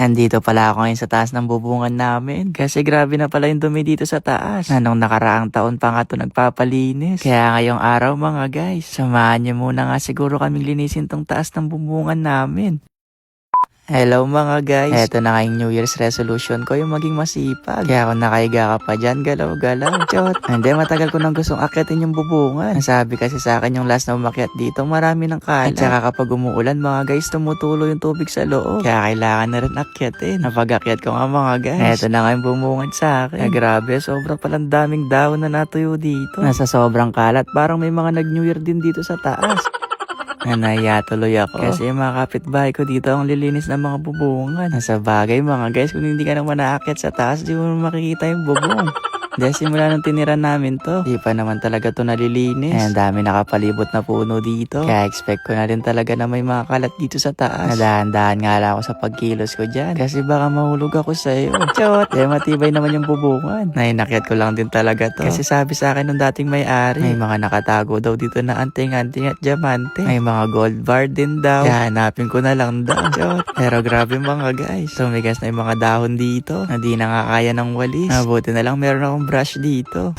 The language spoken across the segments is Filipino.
Andito pala ako ngayon sa taas ng bubungan namin. Kasi grabe na pala yung dumi dito sa taas. Anong nakaraang taon pa nga ito nagpapalinis. Kaya ngayong araw mga guys, samahan niyo muna nga siguro kaming linisin tong taas ng bubungan namin. Hello mga guys, eto na nga yung New Year's resolution ko, yung maging masipag. Kaya kung nakaiga ka pa dyan, galaw-galaw. Chot. Hindi, matagal ko nang gustong akyatin yung bubungan. Nasabi kasi sa akin yung last na umakyat dito, marami ng kalat. At saka kapag umuulan mga guys, tumutulo yung tubig sa loob. Kaya kailangan na rin akyatin. Napag-akyat ko nga mga guys, eto na nga yung bumungad sa akin. Grabe, sobrang palang daming dahon na natuyo dito. Nasa sobrang kalat, parang may mga nag-New Year din dito sa taas. Nahiya tuloy ako. Kasi yung mga kapitbahay ko dito ang lilinis ng mga bubungan. Nasa bagay mga guys, kung hindi ka naman naakyat sa taas, di mo makikita yung bubong. Dahil simula nung tinira namin to, di pa naman talaga to nalilinis. Ang dami nakapalibot na puno dito. Kaya expect ko na rin talaga na may mga kalat dito sa taas. Nadahan-dahan nga lang ako sa pagkilos ko dyan. Kasi baka mahulog ako sa'yo. Chot! Dahil matibay naman yung bubungan. Nainakyat ko lang din talaga to. Kasi sabi sa akin nung dating may-ari, may mga nakatago daw dito na anting-anting at diamante. May mga gold bar din daw. Kaya hanapin ko na lang daw. Chot! Pero grabe mga guys. Tumigas na yung mga dahon dito. Na di nakakaya ng walis. Mabuti na lang meron akong brush dito.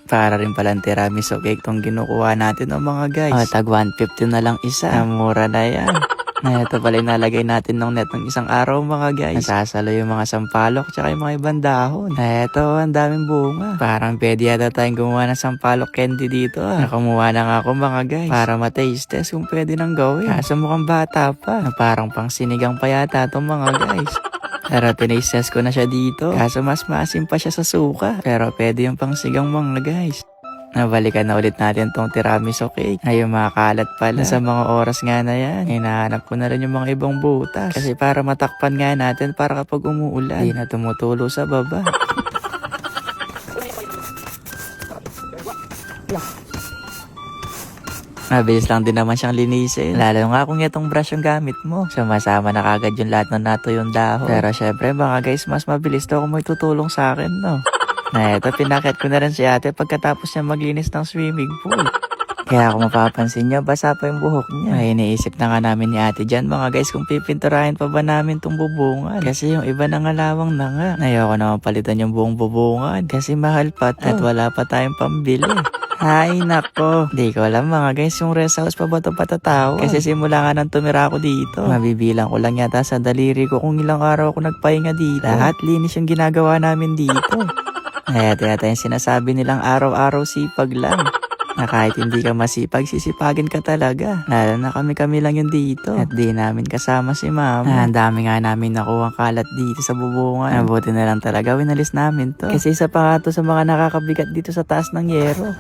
Para rin palang tiramisu cake tong kinukuha natin ng mga guys. Tag 150 na lang isa. Mura na yan. Ito pala yung nalagay natin ng net ng isang araw mga guys. Nasasalo yung mga sampalok tsaka yung mga ibang dahon. Ito, ang daming bunga. Parang pwede yata tayong gumawa ng sampalok candy dito. Nakumuha na nga ako mga guys. Para ma-taste test kung pwede nang gawin. Kaso mukhang bata pa. Na parang pang sinigang pa yata itong mga guys. Pero tinaste ko na siya dito. Kaso mas maasim pa siya sa suka. Pero pwede yung pangsigang mga guys. Nabalikan na ulit natin tong tiramisu cake. Ay yung mga kalat pala. Sa mga oras nga na yan. Hinahanap ko na rin yung mga ibang butas. Kasi para matakpan nga natin para kapag umuulan, di na tumutulo sa baba. Mabilis lang din naman siyang linisin. Lalo nga kung itong brush yung gamit mo. Sumasama na kagad yung lahat ng natuyong dahon. Pero syempre mga guys, mas mabilis to kung may tutulong sa akin, no? Na eto, pinakit ko na rin si ate pagkatapos niya maglinis ng swimming pool. Kaya kung mapapansin niyo, basa pa yung buhok niya. Ay, iniisip na nga namin ni ate dyan mga guys kung pipinturahin pa ba namin tong bubungan. Kasi yung iba nangalawang na nga. Ayoko naman palitan yung buong bubungan kasi mahal pa to. At wala pa tayong pambili. Ay nako, di ko alam mga guys yung rest house pa ba ito patatawag. Kasi simula nga nang tumira ako dito, mabibilang ko lang yata sa daliri ko kung ilang araw ako nagpahinga dito. Lahat linis yung ginagawa namin dito. Ito yata yung sinasabi nilang araw-araw sipag lang. Na kahit hindi ka masipag, sisipagin ka talaga. Lalo na kami lang yun dito. At di namin kasama si mama. Ang dami nga namin nakuha kalat dito sa bubungan. Mabuti na lang talaga, winalis namin to. Kasi isa pa nga to sa mga nakakabigat dito sa taas ng yero.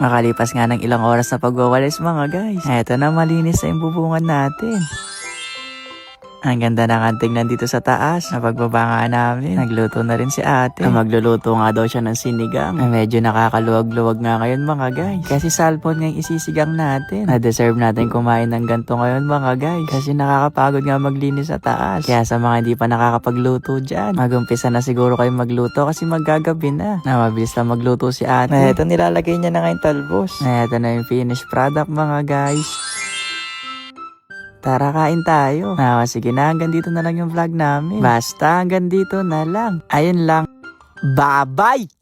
Makalipas nga ng ilang oras na pagwawalis mga guys. Eto na, malinis na yung bubungan natin. Ang ganda ng anting nandito sa taas. Napagbaba nga namin. Nagluto na rin si ate. Magluluto nga daw siya ng sinigang. Medyo nakakaluwag-luwag nga ngayon mga guys. Kasi salmon nga yung isisigang natin. Na-deserve natin kumain ng ganito ngayon mga guys. Kasi nakakapagod nga maglinis sa taas. Kaya sa mga hindi pa nakakapagluto dyan, magumpisa na siguro kayo magluto kasi maggagabi na. Na mabilis lang magluto si ate. Ito nilalagay niya na nga yung talbos. Ito na yung finished product mga guys. Tara, kain tayo. Sige na, hanggang dito na lang yung vlog namin. Basta hanggang dito na lang. Ayun lang. Bye-bye!